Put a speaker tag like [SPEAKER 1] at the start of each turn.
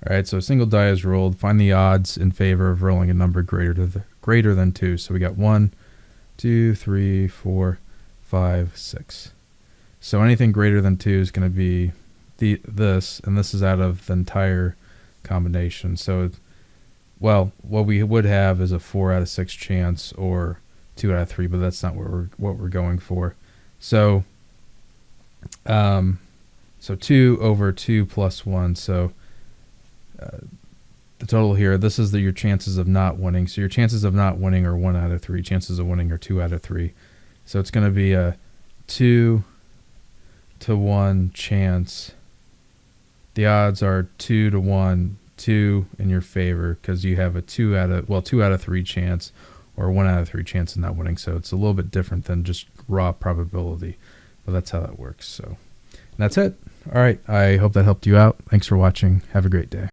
[SPEAKER 1] All right, so a single die is rolled. Find the odds in favor of rolling a number greater than 2. So we got 1, 2, 3, 4, 5, 6. So anything greater than 2 is going to be this, and this is out of the entire combination. So, well, what we would have is a 4 out of 6 chance or 2 out of 3, but that's not what we're going for. So, so 2 over 2 plus 1. So the total here, this is your chances of not winning. So your chances of not winning are 1 out of 3. Chances of winning are 2 out of 3. So it's going to be a 2 to 1 chance. The odds are 2 to 1, 2 in your favor, because you have a 2 out of 3 chance or 1 out of 3 chance of not winning. So it's a little bit different than just raw probability, but that's how that works. So that's it. All right. I hope that helped you out. Thanks for watching. Have a great day.